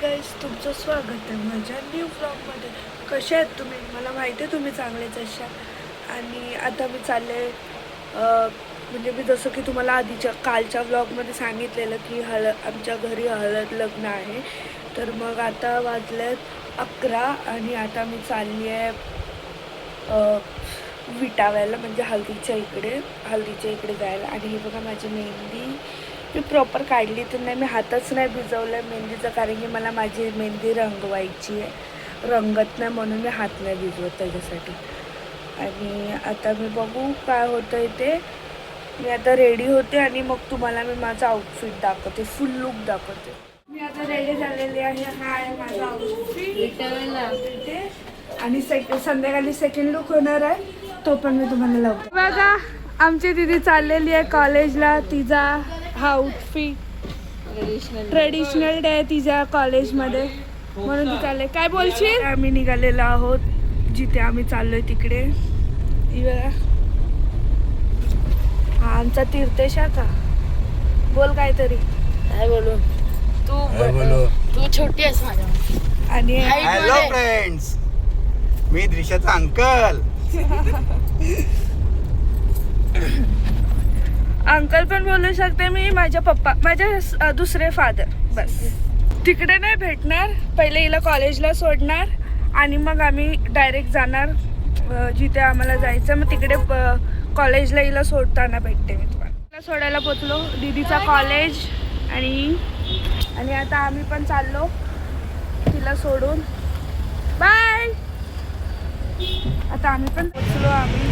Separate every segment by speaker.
Speaker 1: गाईस, तुमचं स्वागत आहे माझ्या न्यू ब्लॉगमध्ये. कसे आहेत तुम्ही? मला माहिती आहे तुम्ही चांगलेच असाल. आणि आता मी चालले म्हणजे मी जसं की तुम्हाला आधीच्या कालच्या ब्लॉगमध्ये सांगितलेलं की आमच्या घरी हळद लग्न आहे. तर मग आता वाजलेत 11 आणि आता मी चालली आहे विटाव्याला, म्हणजे हल्दीच्या इकडे जायला. आणि हे बघा माझी मेहंदी मी प्रॉपर काढली तर नाही, मी हातच नाही भिजवलं मेहंदीचं, कारण की मला माझी मेहंदी रंगवायची आहे. रंगत नाही म्हणून मी हात नाही भिजवत त्याच्यासाठी. आणि आता मी बघू काय होतं आहे ते. मी आता रेडी होते आणि मग तुम्हाला मी माझा आउटफिट दाखवते, फुल लुक दाखवते. मी आता रेडी झालेली आहे. हा आहे माझा आउटफिट. आणि संध्याकाळी सेकंड लुक होणार आहे, तो पण मी तुम्हाला लावते. बघा आमची दीदी चाललेली आहे कॉलेजला. तिचा हा आउटफिट ट्रेडिशनल डे आहे तिच्या कॉलेजमध्ये, म्हणून ती चालले. काय बोलशील? आम्ही निघालेलो आहोत जिथे आम्ही चाललोय तिकडे. हा आमचा तीर्थेश का. बोल काहीतरी.
Speaker 2: काय बोलू? तू छोटी आहेस माझ्या.
Speaker 1: आणि
Speaker 3: हॅलो फ्रेंड्स, मी द्रिशाचा अंकल.
Speaker 1: अंकल पण बोलू शकते मी. माझ्या पप्पा, माझे दुसरे फादर. बस तिकडे नाही भेटणार, पहिले हिला कॉलेजला सोडणार आणि मग आम्ही डायरेक्ट जाणार जिथे आम्हाला जायचं. मग तिकडे कॉलेजला हिला सोडताना भेटते मी तुम्हाला. सोडायला पोचलो दीदीचा कॉलेज आणि आता आम्ही पण चाललो तिला सोडून. बाय. आता आम्ही पण पोचलो. आम्ही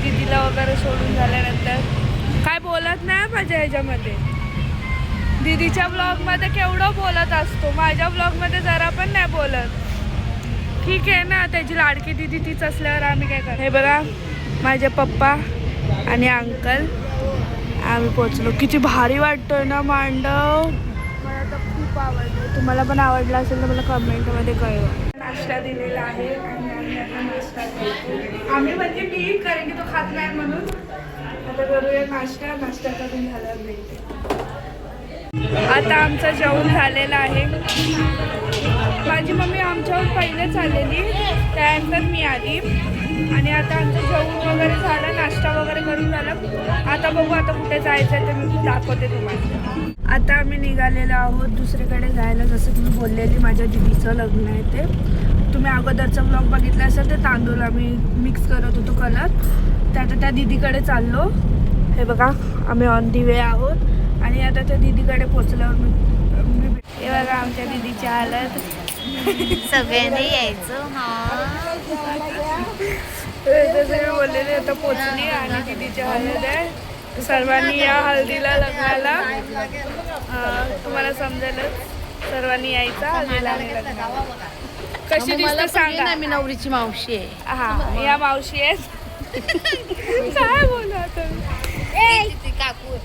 Speaker 1: दीदीला वगैरे सोडून झाल्यानंतर काय बोलत नाही माझ्या ह्याच्यामध्ये. दीदीच्या ब्लॉगमध्ये केवढं बोलत असतो, माझ्या ब्लॉगमध्ये जरा पण नाही बोलत. ठीक आहे ना, त्याची लाडकी दीदी तीच असल्यावर आम्ही काय करतो. हे बघा माझे पप्पा आणि अंकल. आम्ही पोचलो. किती भारी वाटतोय ना मांडव. मला तर खूप आवडलं. तुम्हाला पण आवडला असेल तर मला कमेंटमध्ये कळवा. नाश्ता दिलेला आहे आणि आम्ही आता नाश्ता करतो. आम्ही म्हणजे मी, कारण की तो खात नाही म्हणून. आता करूया नाश्ता करून झाल्यावर भेटते. आता आमचं जेवण झालेलं आहे. माझी मम्मी आमच्यावर पहिलेच आलेली, त्यानंतर मी आली. आणि आता आमचं जेवण वगैरे झालं, नाश्ता वगैरे करून झालं. आता बघू आता कुठे जायचं ते मी दाखवते तुम्हाला. आता आम्ही निघालेलो आहोत दुसरीकडे जायला. जसं तुम्ही बोललेली माझ्या दीदीचं लग्न आहे ते. तुम्ही अगोदरचा ब्लॉग बघितला असेल ते तांदूळ आम्ही मिक्स करत होतो कलर, तर आता त्या दीदीकडे चाललो. हे बघा आम्ही ऑन दी वे आहोत. आणि आता त्या दीदीकडे पोचल्यावर हे बघा आमच्या दीदीची हालत.
Speaker 2: सगळ्यांनी यायचं.
Speaker 1: जसं मी बोललेली आता पोचली आणि दीदीची हळद आहे. सर्वांनी या हळदीला लग्नाला. तुम्हाला समजेलच, सर्वांनी यायचं हळदीला आणि लग्नाला. कशी दिसते सांगा.
Speaker 2: मी नवरीची मावशी आहे.
Speaker 1: हा या मावशी आहेत. काय बोलू आता
Speaker 2: काकू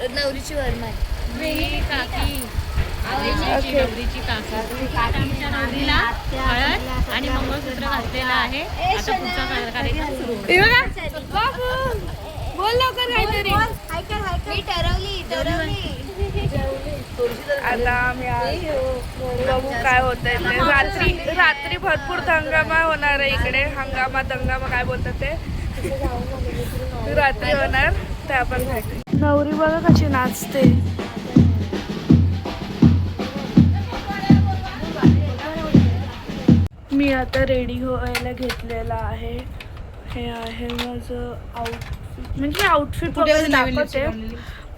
Speaker 2: नवरीची वरमाई. मी काकी नवरीची काकी. आमच्या नवरीला हळद आणि मंगळसूत्र घातलेलं आहे. आता पुढचा कार्यक्रम सुरू होतो.
Speaker 1: बोल लवकर काहीतरी.
Speaker 2: मी ठरवली.
Speaker 1: आता आम्ही बघू काय होतंय ते. रात्री भरपूर हंगामा होणार आहे इकडे. दंगामा काय बोलतात ते, रात्री होणार ते आपण भेटू. नवरी बघा कशी नाचते. मी आता रेडी व्हायला घेतलेला आहे. हे आहे माझं आउटफिट, म्हणजे आउटफिट वगैरे दाखवते.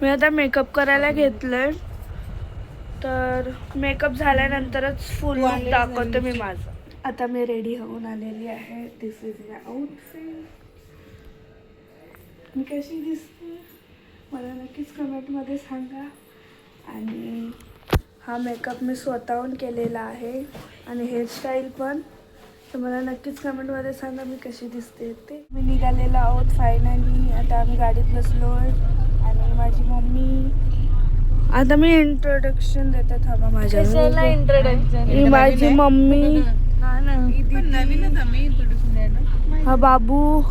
Speaker 1: मी आता मेकअप करायला घेतलंय, तर मेकअप झाल्यानंतरच फुल लुक दाखवते मी माझं. आता मी रेडी होऊन आलेली आहे. दिस इज माय आउटफिट. मी कशी दिसते मला नक्कीच कमेंटमध्ये सांगा. आणि हा मेकअप मी स्वतःहून केलेला आहे आणि हेअरस्टाईल पण. तर मला नक्कीच कमेंटमध्ये सांगा मी कशी दिसते ते. मी निघालेलो आहोत फायनली. आता आम्ही गाडीत बसलो आणि माझी मम्मी. आता मी इंट्रोडक्शन देते थांबा माझ्या. ही माझी मम्मी, हा बाबू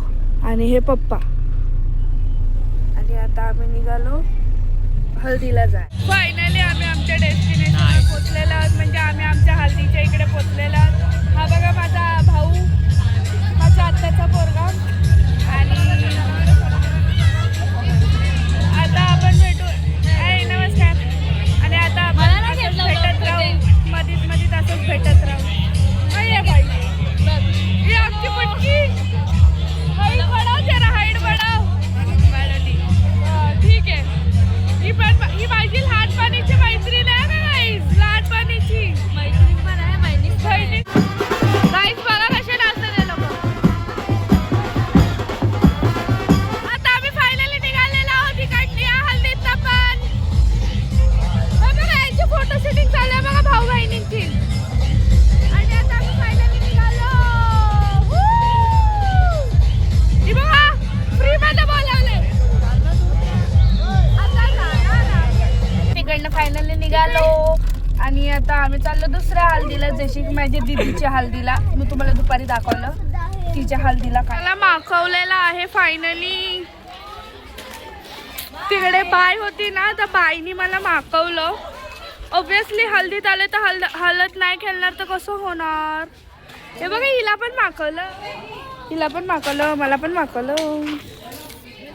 Speaker 1: आणि हे पप्पा. आणि आता आम्ही निघालो हल्दीला जाय. फायनली आम्ही आमच्या डेस्टिनेशनला पोहोचलेलो आहोत. म्हणजे आम्ही आमच्या हल्दीच्या इकडे पोहोचलेलो आहोत. हा बघा माझा भाऊ, माझ्या आत्याचा पोरगा. आणि आता आपण भेटू. नमस्कार. आणि आता आपण असंच भेटत राहू, मधीत असंच भेटत राहू. ये बाई, ये आमची पटकी. हाईट बढ़ाओ जरा, हाईट बढ़ाओ. ठीक आहे. ही माझी लहानपणीची मैत्रीण आहे ना गाईस, लहानपणीची
Speaker 2: मैत्रीण पण आहे, बहिणीच पण आहे.
Speaker 1: बहिणी. गाईस बघा कसे नाचतात हे लोक. आता आम्ही फायनली निघालेलो आहोत इकडे हल्दीत पण. बघा यांची फोटो शूटिंग चालू आहे बघा भाऊ बहिणींची. आणि आता आम्ही फायनली निघालो. ही बघा फ्री मध्ये बोलावले. तिकडनं फायनली निघालो आणि आता आम्ही चाललो दुसऱ्या हल्दीला, जशी की माझ्या दीदीच्या हल्दीला. मी तुम्हाला दुपारी दाखवलं तिच्या हल्दीला काय माखवलेला आहे. फायनली तिकडे बाय होती ना, तर बाईनी मला माखवलं. ऑब्विसली हल्दीत आले तर हळद नाही खेळणार तर कसं होणार. हे बघा हिला पण माखवलं, मला पण माखवलं.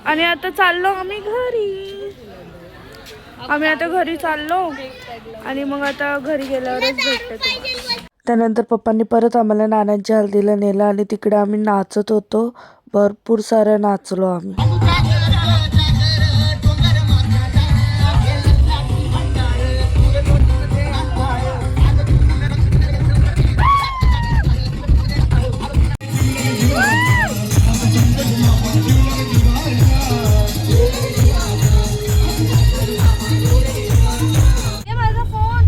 Speaker 1: आणि आता चाललो आम्ही घरी. आम्ही आता घरी चाललो आणि मग आता घरी गेल्यावरच भेटते तुम्हाला. त्यानंतर पप्पांनी परत आम्हाला नानांच्या हल्दीला नेलं आणि तिकडे आम्ही नाचत होतो. भरपूर सारं नाचलो आम्ही.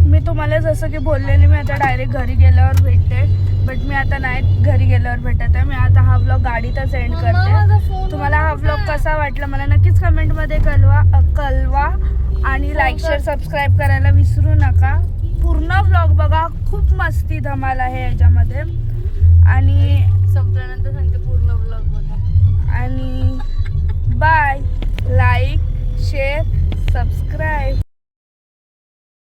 Speaker 1: मी तुम्हाला जसं की बोललेली, मी आता डायरेक्ट घरी गेल्यावर भेटते. बट मी आता नाही घरी गेल्यावर भेटत आहे. मी आता हा व्लॉग गाडीतच एंड करते. तुम्हाला हा व्लॉग कसा वाटला मला नक्कीच कमेंटमध्ये कळवा. आणि लाईक शेअर सबस्क्राईब करायला विसरू नका. पूर्ण व्लॉग बघा, खूप मस्ती धमाल आहे याच्यामध्ये. आणि